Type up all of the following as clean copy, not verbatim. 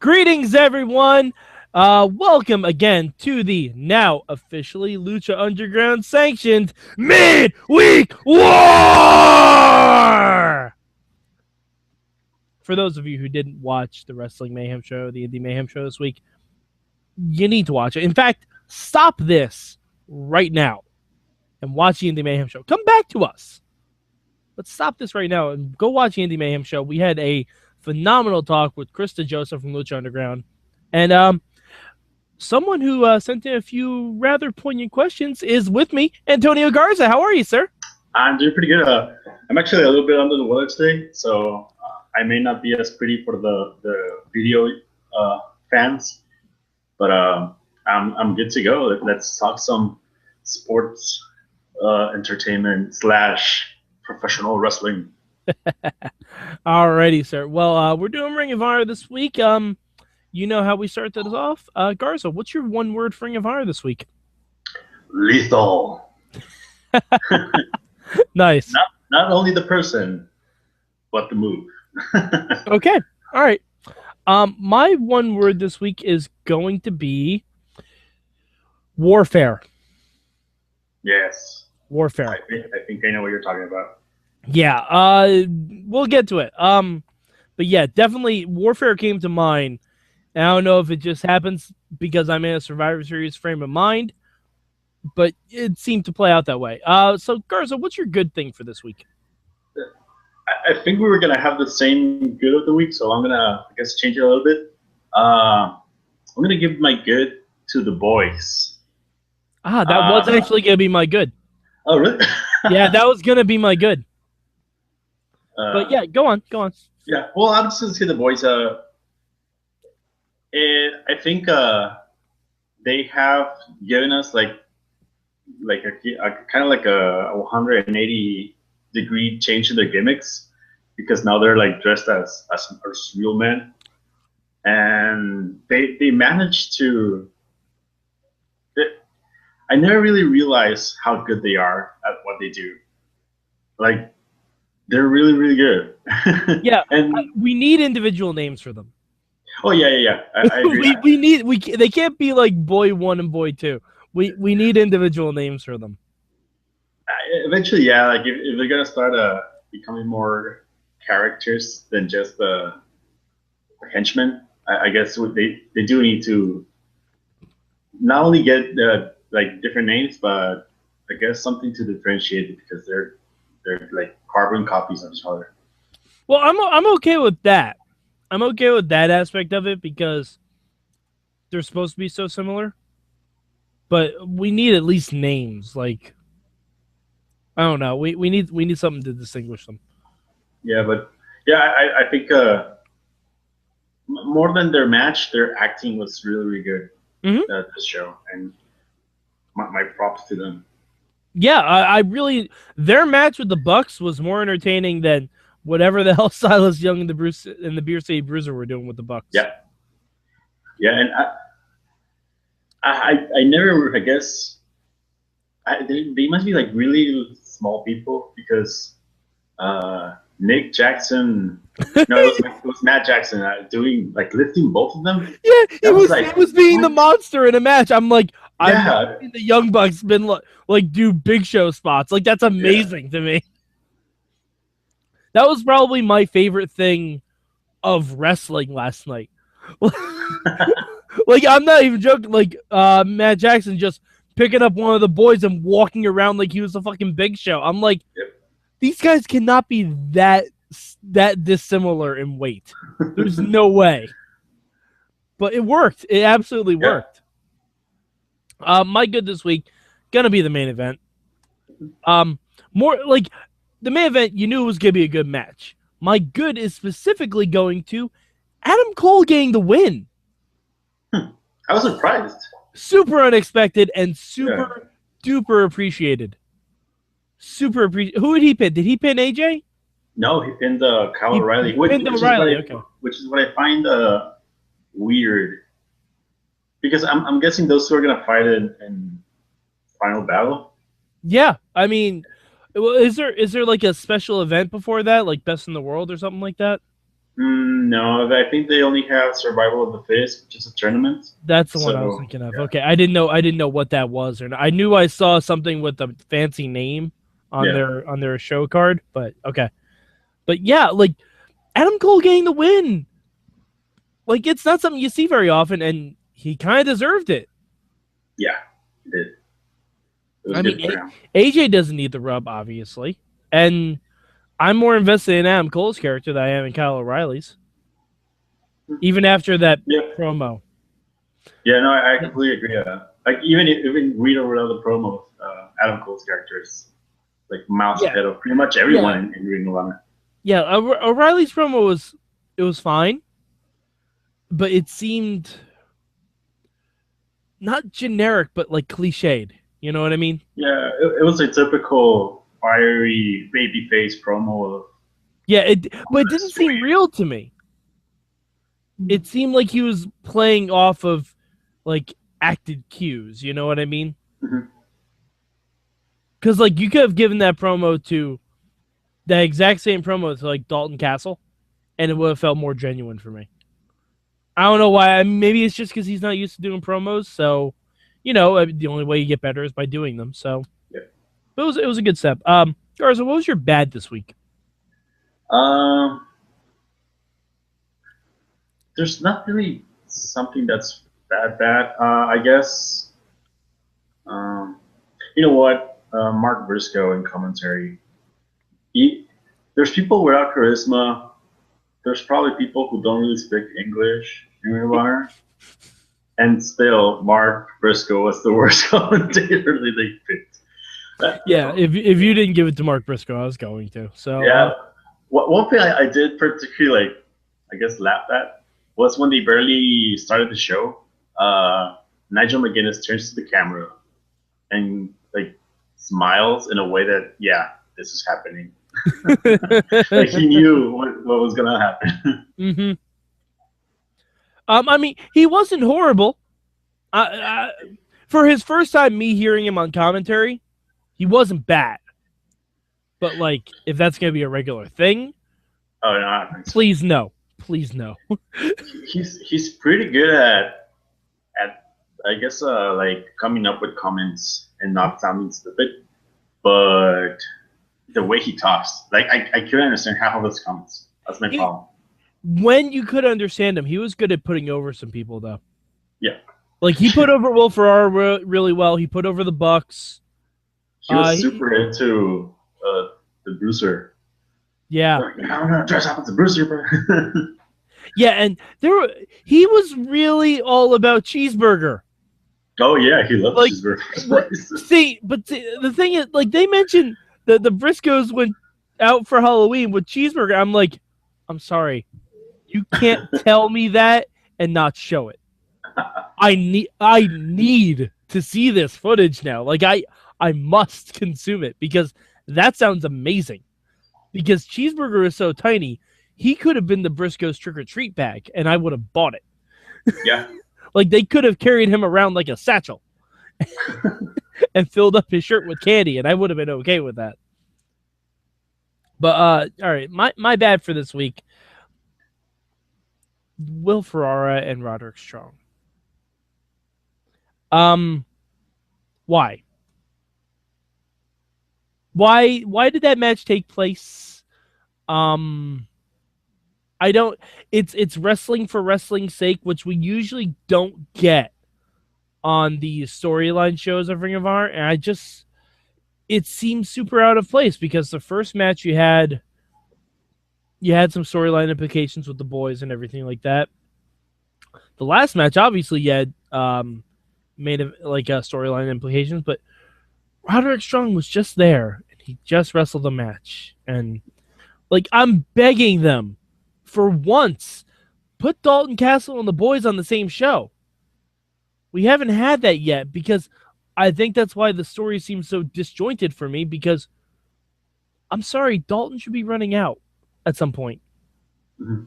Greetings, everyone. Welcome again to the now officially Lucha Underground sanctioned Midweek War. For those of you who didn't watch the Wrestling Mayhem show, the Indie Mayhem show this week, you need to watch it. In fact, stop this right now and watch the Indie Mayhem show. Come back to us. Let's stop this right now and go watch the Indie Mayhem show. We had a phenomenal talk with Krista Joseph from Lucha Underground. And someone who sent in a few rather poignant questions is with me, Antonio Garza. How are you, sir? I'm doing pretty good. I'm actually a little bit under the weather today, so I may not be as pretty for the video fans, but I'm good to go. Let's talk some sports entertainment / professional wrestling. Alrighty, sir. Well, we're doing Ring of Honor this week. You know how we start this off. Garza, what's your one word for Ring of Honor this week? Lethal. Nice. Not only the person, but the move. Okay. All right. My one word this week is going to be warfare. Yes. Warfare. I think I know what you're talking about. Yeah. We'll get to it. But yeah, definitely warfare came to mind. And I don't know if it just happens because I'm in a Survivor Series frame of mind, but it seemed to play out that way. So Garza, what's your good thing for this week? I think we were gonna have the same good of the week, so I'm gonna, I guess, change it a little bit. I'm gonna give my good to the boys. That was actually gonna be my good. Oh, really? Yeah, that was gonna be my good. But yeah, go on. Yeah, well, I'm just gonna say the boys. I think they have given us like a kind of like a 180-degree change in their gimmicks, because now they're like dressed as real men, and they managed to. I never really realized how good they are at what they do. Like, they're really, really good. Yeah, and we need individual names for them. Oh yeah. I agree. They can't be like boy 1 and boy 2. We need individual names for them. Eventually, yeah. Like if they're gonna start becoming more characters than just henchmen, I guess they do need to not only get like different names, but I guess something to differentiate it, because they're like carbon copies of each other. Well, I'm okay with that. I'm okay with that aspect of it because they're supposed to be so similar. But we need at least names. Like, I don't know. We need something to distinguish them. Yeah, but yeah, I think more than their match, their acting was really, really good. This show, and my props to them. Yeah, I really, their match with the Bucks was more entertaining than whatever the hell Silas Young and the Beer City Bruiser were doing with the Bucks. Yeah, and I never, I guess, they must be like really small people, because Nick Jackson, no, it was Matt Jackson doing like lifting both of them. Yeah, he was being the monster in a match. I'm like, I've seen the Young Bucks been like do Big Show spots. Like, that's amazing to me. That was probably my favorite thing of wrestling last night. Like, I'm not even joking. Like, Matt Jackson just picking up one of the boys and walking around like he was a fucking Big Show. I'm like, these guys cannot be that dissimilar in weight. There's no way. But it worked. It absolutely worked. My good this week, gonna be the main event. More like the main event, you knew it was gonna be a good match. My good is specifically going to Adam Cole getting the win. I was surprised. Super unexpected and super duper appreciated. Super appreciated. Who did he pin? Did he pin AJ? No, he pinned Kyle O'Reilly. Which is what I find weird, because I'm guessing those two are gonna fight in Final Battle. Yeah, I mean, is there like a special event before that, like Best in the World or something like that? No, I think they only have Survival of the Fittest, which is a tournament. That's the one I was So thinking of. yeah, Okay, I didn't know what that was, or not. I knew I saw something with a fancy name on yeah, their show card, but okay. But yeah, like Adam Cole getting the win, like it's not something you see very often, and he kind of deserved it. yeah. It did. It was I mean, good for him. AJ doesn't need the rub, obviously, and I'm more invested in Adam Cole's character than I am in Kyle O'Reilly's, even after that Yeah, promo. yeah. No, I completely agree. Like even read over the promos, Adam Cole's character is like miles Yeah, ahead of pretty much everyone yeah, in Ring of Honor. yeah. O'Reilly's promo was fine, but it seemed not generic, but like cliched. You know what I mean? Yeah, it was a typical fiery babyface promo of Yeah, but it didn't destroy seem you. real to me. It seemed like he was playing off of like acted cues. You know what I mean? Mhm. Because like you could have given that exact same promo to like Dalton Castle, and it would have felt more genuine for me. I don't know why. Maybe it's just because he's not used to doing promos. So, the only way you get better is by doing them. So, Yeah. but it was a good step. Garza, what was your bad this week? Um, there's not really something that's that bad. I guess. Um, you know what? Mark Briscoe in commentary. He, there's people without charisma. There's probably people who don't really speak English in Ring of Honor. And still, Mark Briscoe was the worst commentator that they picked. Yeah, if you didn't give it to Mark Briscoe, I was going to. So, Yeah. One thing I did particularly, like, I guess, laugh at was when they barely started the show. Nigel McGuinness turns to the camera and, like, smiles in a way that, yeah, this is happening. Like, he knew what was going to happen. mm-hmm. I mean, he wasn't horrible. For his first time, me hearing him on commentary, he wasn't bad. But like, if that's gonna be a regular thing, Oh, no, I think so. please no, please no. He's pretty good at I guess like coming up with comments and not sounding stupid, but the way he talks, like I couldn't understand half of his comments. That's my problem. When you could understand him, he was good at putting over some people, though. Yeah, like he put over Will Ferrara really well. He put over the Bucks. he was super into the Bruiser. Yeah, like, I'm gonna dress up as a Bruiser, bro. Yeah, and he was really all about cheeseburger. Oh yeah, he loves cheeseburgers. The thing is, like they mentioned that the Briscoes went out for Halloween with cheeseburger. I'm like, I'm sorry, you can't tell me that and not show it. I need to see this footage now. Like I must consume it because that sounds amazing. Because cheeseburger is so tiny, he could have been the Briscoe's trick or treat bag, and I would have bought it. Yeah. Like they could have carried him around like a satchel and filled up his shirt with candy, and I would have been okay with that. But all right, my bad for this week. Will Ferrara and Roderick Strong. Why? Why did that match take place? I don't. It's wrestling for wrestling's sake, which we usually don't get on the storyline shows of Ring of Honor, and it seems super out of place because the first match you had some storyline implications with the boys and everything like that. The last match, obviously, you had made like storyline implications, but Roderick Strong was just there and he just wrestled a match, and like I'm begging them for once, put Dalton Castle and the boys on the same show. We haven't had that yet because I think that's why the story seems so disjointed for me because I'm sorry, Dalton should be running out at some point. Mm-hmm.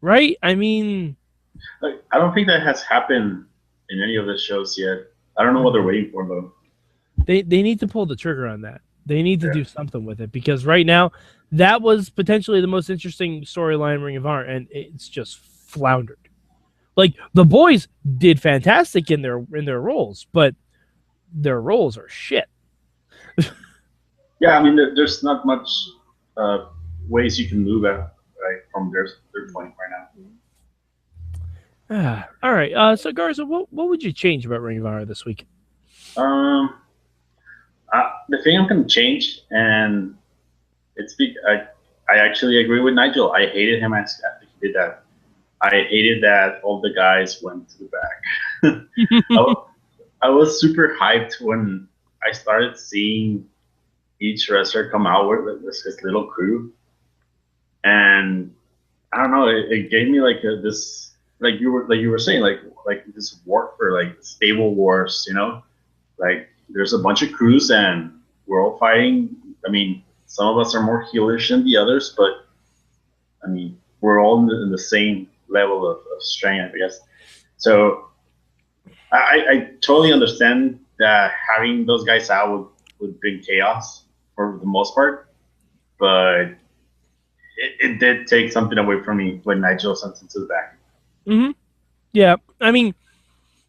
Right? I mean, I don't think that has happened in any of the shows yet. I don't know what they're waiting for though. They need to pull the trigger on that They need to do something with it because right now that was potentially the most interesting storyline in Ring of Honor, and it's just floundered. Like the boys did fantastic in their roles, but their roles are shit. Yeah, I mean, there's not much ways you can move at right from their point right All right. So Garza, what would you change about Ring of Honor this week? now. The thing I'm gonna change, and I actually agree with Nigel. I hated him after he did that. I hated that all the guys went to the back. I was super hyped when I started seeing each wrestler come out with his little crew, and I don't know. It gave me like this, like you were saying, like this war for like stable wars, you know, like there's a bunch of crews and we're all fighting. I mean, some of us are more heelish than the others, but I mean, we're all in the same level of strength, I guess. So I totally understand that having those guys out would bring chaos for the most part, but it did take something away from me when Nigel sent him to the back. Mm-hmm. Yeah, I mean,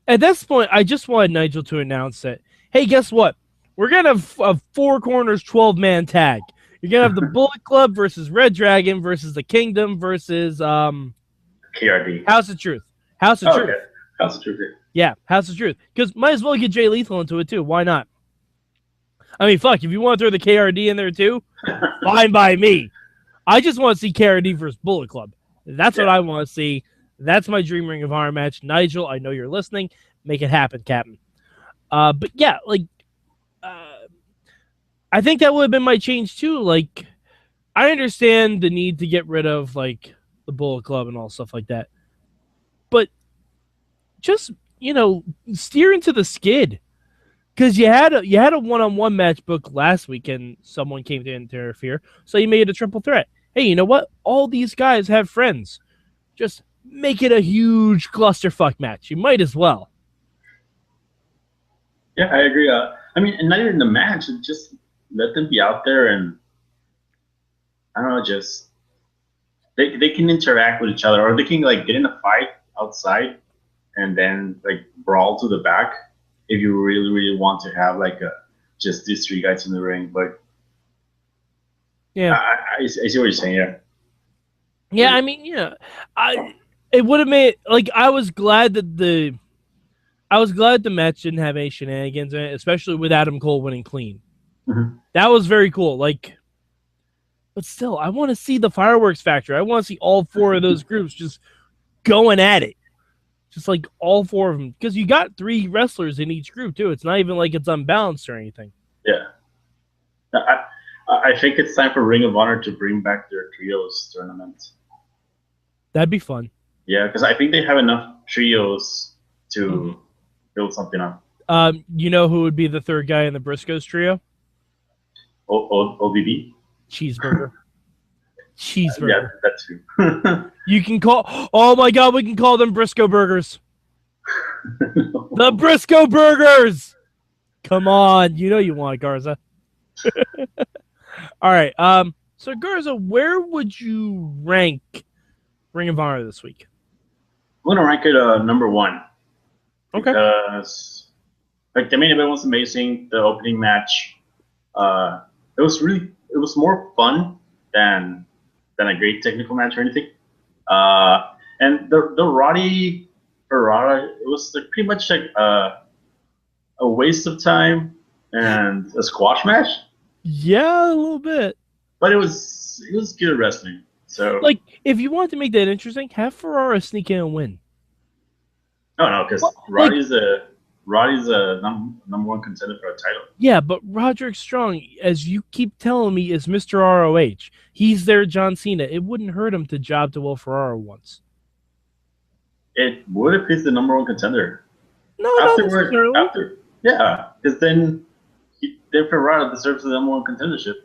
at this point, I just wanted Nigel to announce that, hey, guess what? We're gonna have a 4 corners 12-man tag. You're gonna have the Bullet Club versus Red Dragon versus the Kingdom versus KRD. House of Truth. House of Truth. Okay. House of Truth. Yeah, House of Truth. Because might as well get Jay Lethal into it too. Why not? I mean, fuck, if you want to throw the KRD in there too, fine by me. I just want to see KRD versus Bullet Club. That's what I want to see. That's my dream Ring of Honor match. Nigel, I know you're listening. Make it happen, Captain. But yeah, like, I think that would have been my change too. Like, I understand the need to get rid of like the Bullet Club and all stuff like that, but just steer into the skid because you had a one-on-one match book last week and someone came to interfere, so you made it a triple threat. Hey, you know what? All these guys have friends. Just make it a huge clusterfuck match. You might as well. Yeah, I agree. I mean, and not even the match. Just let them be out there and I don't know. Just they can interact with each other, or they can like get in a fight outside and then like brawl to the back if you really want to have like just these 3 guys in the ring. But yeah, I see what you're saying. Yeah, I mean, it would have made like I was glad the match didn't have any shenanigans in it, especially with Adam Cole winning clean. Mm-hmm. That was very cool. Like, but still, I want to see the fireworks factory. I want to see all 4 of those groups just going at it, just like all 4 of them, because you got 3 wrestlers in each group too. It's not even like it's unbalanced or anything. Yeah, I think it's time for Ring of Honor to bring back their trios tournament. That'd be fun. Yeah, because I think they have enough trios to build something up. You know who would be the 3rd guy in the Briscoes trio? OBB? Cheeseburger. Cheeseburger. Yeah, that too. You can call... Oh, my God, we can call them Briscoe Burgers. The Briscoe Burgers! Come on. You know you want it, Garza. All right. So, Garza, where would you rank Ring of Honor this week? I'm going to rank it number 1. Okay. Because like the main event was amazing. The opening match, it was more fun than a great technical match or anything. And the Roddy Ferrara, it was like pretty much like a waste of time and a squash match. Yeah, a little bit. But it was good wrestling. So like if you want to make that interesting, have Ferrara sneak in and win. No, because Roddy's a number 1 contender for a title. Yeah, but Roderick Strong, as you keep telling me, is Mr. ROH. He's their John Cena. It wouldn't hurt him to job to Will Ferrara once. It would if he's the number 1 contender. No, not necessarily. Yeah, because then Ferrara deserves the number 1 contendership.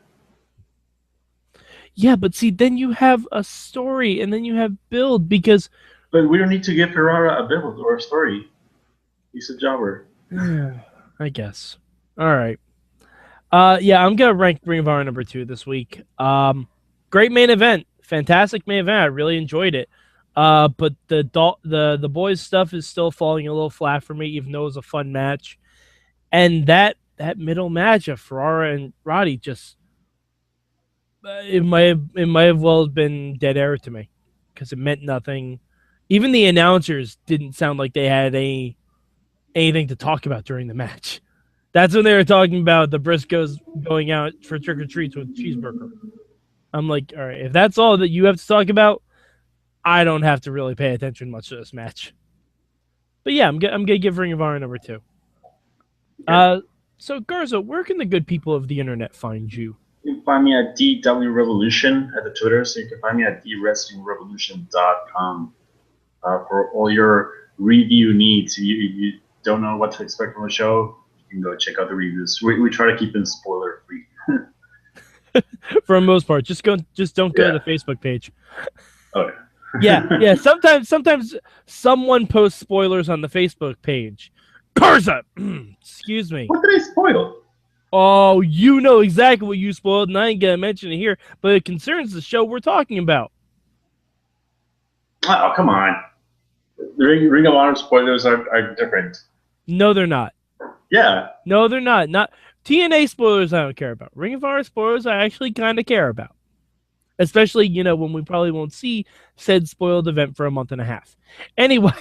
Yeah, but see, then you have a story, and then you have build, because... But we don't need to give Ferrara a build or a story. He's a jobber. I guess. All right. Yeah, I'm gonna rank Ring of Honor number 2 this week. Great main event, fantastic main event. I really enjoyed it. But the boys stuff is still falling a little flat for me, even though it was a fun match. And that middle match of Ferrara and Roddy just it might have well been dead air to me because it meant nothing. Even the announcers didn't sound like they had anything to talk about during the match. That's when they were talking about the Briscoes going out for trick or treats with cheeseburger. I'm like, all right, if that's all that you have to talk about, I don't have to really pay attention much to this match. But yeah, I'm gonna give Ring of Honor number 2. So Garza, where can the good people of the internet find you? You can find me at DW Revolution at the Twitter, so you can find me at dwrestlingrevolution.com for all your review needs. If you don't know what to expect from a show, you can go check out the reviews. We try to keep them spoiler free. For the most part, just don't go to the Facebook page. Okay. Yeah. Sometimes someone posts spoilers on the Facebook page. Garza, excuse me. What did I spoil? Oh, you know exactly what you spoiled, and I ain't gonna mention it here, but it concerns the show we're talking about. Oh, come on. The Ring of Honor spoilers are different. No, they're not. Yeah. No, they're not. Not TNA spoilers I don't care about. Ring of Honor spoilers I actually kind of care about. Especially, when we probably won't see said spoiled event for a month and a half. Anyway,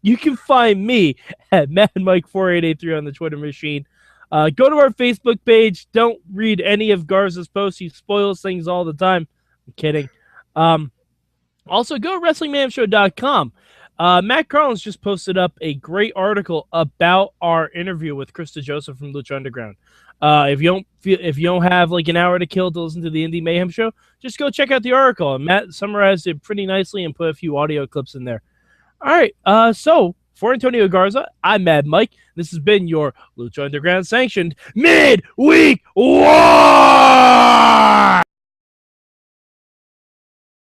you can find me at MadMike4883 on the Twitter machine. Go to our Facebook page. Don't read any of Garza's posts. He spoils things all the time. I'm kidding. Also, go to WrestlingManShow.com. Matt Carlins just posted up a great article about our interview with Krista Joseph from Lucha Underground. If you don't have like an hour to kill to listen to the Indie Mayhem show, just go check out the article. And Matt summarized it pretty nicely and put a few audio clips in there. All right. So for Antonio Garza, I'm Mad Mike. This has been your Lucha Underground sanctioned midweek war.